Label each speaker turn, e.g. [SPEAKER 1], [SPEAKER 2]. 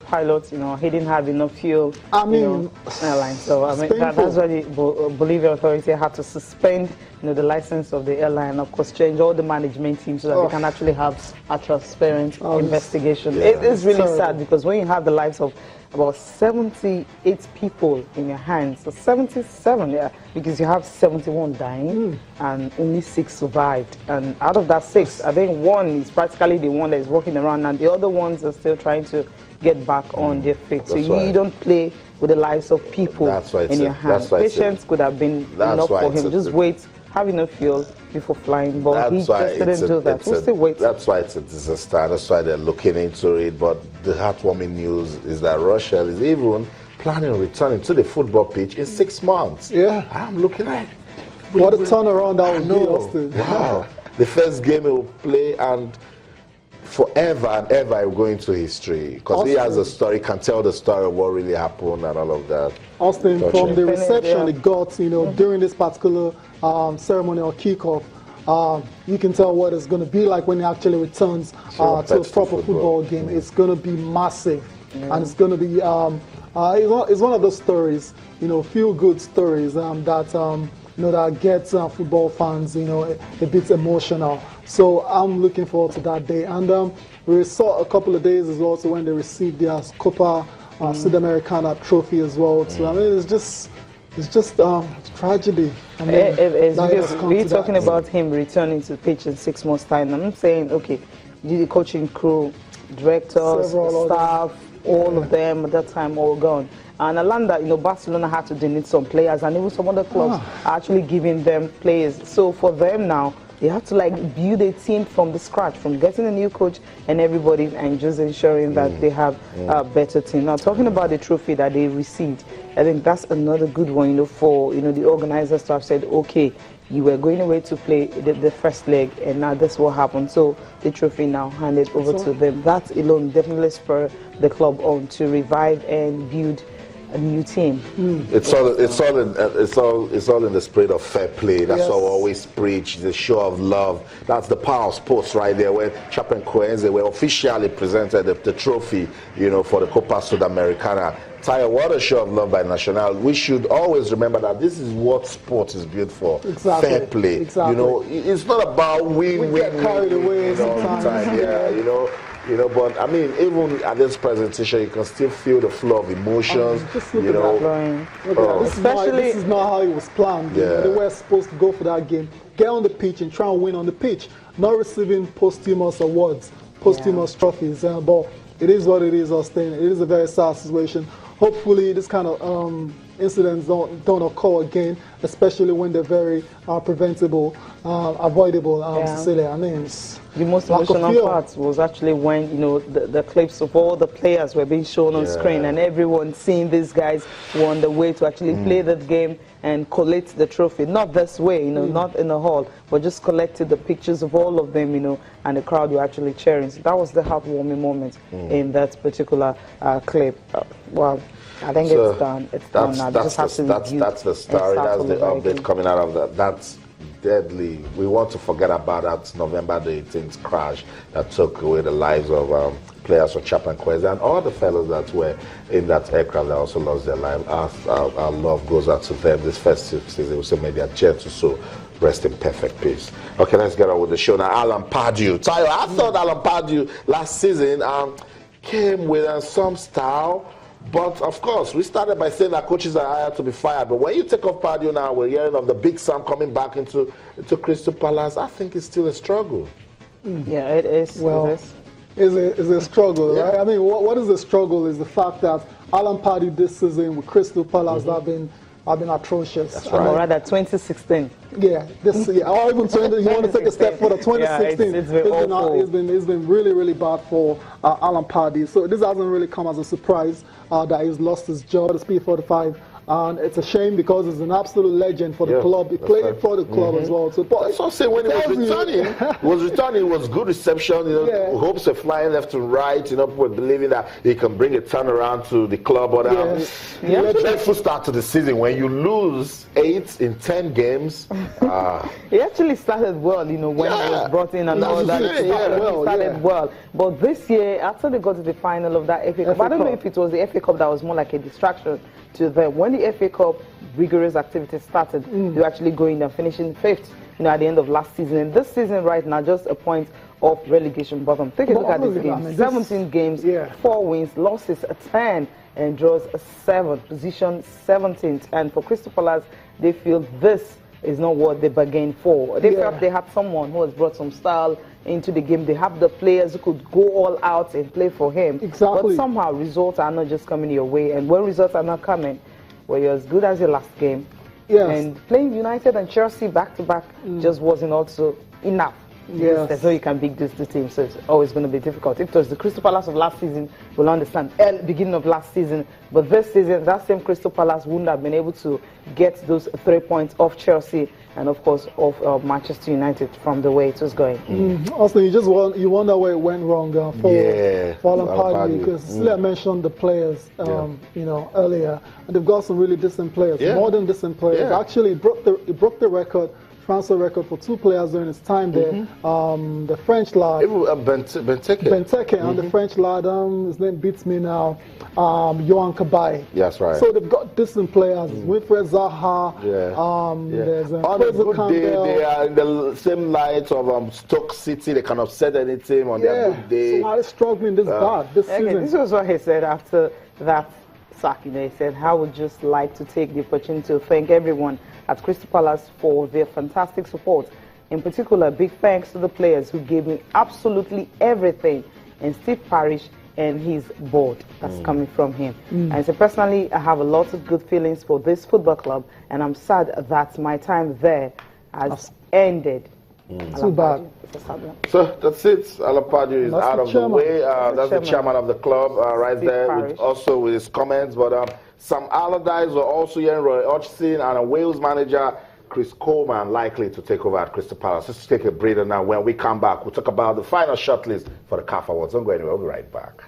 [SPEAKER 1] pilots, he didn't have enough fuel,
[SPEAKER 2] I mean,
[SPEAKER 1] airline. So I mean, that's why the Bolivian authority had to suspend, the license of the airline. Of course, change all the management team so that they can actually have a transparent investigation.
[SPEAKER 3] Yeah,
[SPEAKER 1] it is really sad because when you have the lives of about 78 people in your hands, so 77, yeah, because you have 71 dying and only 6 survived. And out of that 6, I think 1 is practically the one that is walking around, and the other ones are still trying to get back on their feet. So you don't play with the lives of people in your hands. Patience could have been enough for him. Just wait, have enough fuel before flying, but he just didn't do that. We'll still wait.
[SPEAKER 3] That's why it's a disaster. That's why they're looking into it. But the heartwarming news is that Russia is even planning on returning to the football pitch in 6 months.
[SPEAKER 2] Yeah.
[SPEAKER 3] I'm looking at
[SPEAKER 2] what a turnaround that would be, Austin.
[SPEAKER 3] Wow. The first game he will play, and forever and ever he'll go into history because he has a story, can tell the story of what really happened and all of that.
[SPEAKER 2] Austin, from the reception it got, during this particular ceremony or kickoff, you can tell what it's going to be like when he actually returns to a proper football game. It's going to be massive, and it's going to be it's one of those stories, feel good stories that that gets football fans, a bit emotional. So I'm looking forward to that day. And we saw a couple of days as well, so when they received their Copa Sudamericana trophy as well. So I mean, it's just tragedy. I mean,
[SPEAKER 1] we're talking about him returning to the pitch in 6 months' time. I'm saying, okay, the coaching crew, directors, staff, all of them at that time all gone. And I learned that Barcelona had to donate some players, and even some other clubs are actually giving them players. So for them now, they have to build a team from the scratch, from getting a new coach and everybody, and just ensuring that they have a better team. Now, talking about the trophy that they received, I think that's another good one, for the organizers to have said, okay, you were going away to play the first leg, and now this will happen. So the trophy now handed over to them. That alone definitely spurred the club on to revive and build a new team.
[SPEAKER 3] It's all in the spirit of fair play. That's what we always preach. The show of love. That's the power of sports right there. When Chapecoense were officially presented the trophy, for the Copa Sudamericana. Tayo, what a show of love by Nacional. We should always remember that this is what sport is built for.
[SPEAKER 2] Exactly.
[SPEAKER 3] Fair play.
[SPEAKER 2] Exactly.
[SPEAKER 3] It's not about win.
[SPEAKER 2] We get carried away sometimes.
[SPEAKER 3] But I mean, even at this presentation, you can still feel the flow of emotions.
[SPEAKER 2] Just look at that. This is not how it was planned. They were supposed to go for that game, get on the pitch and try and win on the pitch, not receiving posthumous awards, posthumous trophies. But it is what it is, Austin. It is a very sad situation. Hopefully, this kind of incidents don't occur again, especially when they're very preventable, avoidable. Cecilia, I mean,
[SPEAKER 1] the most emotional part was actually when the clips of all the players were being shown on screen, and everyone seeing these guys were on the way to actually play that game and collect the trophy. Not this way, not in the hall, but just collected the pictures of all of them, and the crowd were actually cheering. So that was the heartwarming moment in that particular clip. Well, I think it's done. It's done now.
[SPEAKER 3] That's the story. That's the update coming out of that. That's deadly. We want to forget about that November the 18th crash that took away the lives of players from Chapecoense and all the fellows that were in that aircraft that also lost their life. Our love goes out to them this festive season. We say may their gentle soul rest in perfect peace. Okay, let's get on with the show now. Alan Pardew. Tayo, I thought Alan Pardew last season came with some style. But of course, we started by saying that coaches are hired to be fired. But when you take off Pardew now, we're hearing of the big Sam coming back into Crystal Palace. I think it's still a struggle.
[SPEAKER 1] Yeah, it is.
[SPEAKER 2] Well, it's a struggle, right? I mean, what is the struggle is the fact that Alan Pardew this season with Crystal Palace have been atrocious.
[SPEAKER 1] That's right. Or rather, 2016.
[SPEAKER 2] Yeah, this year. Or even 20. You want to take a step further? 2016. It's been really, really bad for Alan Pardew. So this hasn't really come as a surprise that he's lost his job. The Speed 45 And it's a shame because he's an absolute legend for the club. He played for the club as well. So,
[SPEAKER 3] but it's also when he was returning, it was good reception. Hopes are flying left and right. People believing that he can bring a turnaround to the club. But dreadful start to the season when you lose 8 in 10 games.
[SPEAKER 1] He actually started well, when he was brought in and all that. He started well. But this year, after they got to the final of that FA Cup, I don't know if it was the FA Cup that was more like a distraction to them. When the FA Cup rigorous activity started, they were actually going and finishing 5th, at the end of last season. And this season right now, just a point of relegation bottom. Take a look at this game. 17 games, 4 wins, losses 10, and draws 7, position 17th. And for Crystal Palace, they feel this is not what they bargained for. They felt they had someone who has brought some style into the game. They have the players who could go all out and play for him.
[SPEAKER 2] Exactly.
[SPEAKER 1] But somehow results are not just coming your way. And when results are not coming, well, you're as good as your last game.
[SPEAKER 2] Yes.
[SPEAKER 1] And playing United and Chelsea back-to-back just wasn't also enough.
[SPEAKER 2] Yes.
[SPEAKER 1] There's no you can beat these two teams, so it's always going to be difficult. If it was the Crystal Palace of last season, we'll understand. Beginning of last season, but this season, that same Crystal Palace wouldn't have been able to get those 3 points off Chelsea and, of course, of Manchester United from the way it was going.
[SPEAKER 2] Also, you wonder where it went wrong for Pardew, because I mentioned the players, earlier, and they've got some really decent players, modern decent players. Actually, it broke the record. Transfer record for 2 players during his time there. The French lad, Benteke, and the French lad, his name beats me now, Yohan Cabaye.
[SPEAKER 3] Yes, right.
[SPEAKER 2] So they've got decent players. Wilfred Zaha. There's
[SPEAKER 3] on a good day, they are in the same light of Stoke City. They can upset anything on their good day.
[SPEAKER 2] So they're struggling this season.
[SPEAKER 1] This was what he said after that sack. He said, I would just like to take the opportunity to thank everyone at Crystal Palace for their fantastic support. In particular, big thanks to the players who gave me absolutely everything, and Steve Parish and his board that's coming from him. And so personally, I have a lot of good feelings for this football club, and I'm sad that my time there has ended.
[SPEAKER 2] Too bad.
[SPEAKER 3] So that's it. Alan Pardew is out of the way. That's the chairman of the club right there, also with his comments. But some Allardyce were also here, Roy Hodgson, and a Wales manager, Chris Coleman, likely to take over at Crystal Palace. Let's take a breather now. When we come back, we'll talk about the final shortlist for the CAF Awards. Don't go anywhere. We'll be right back.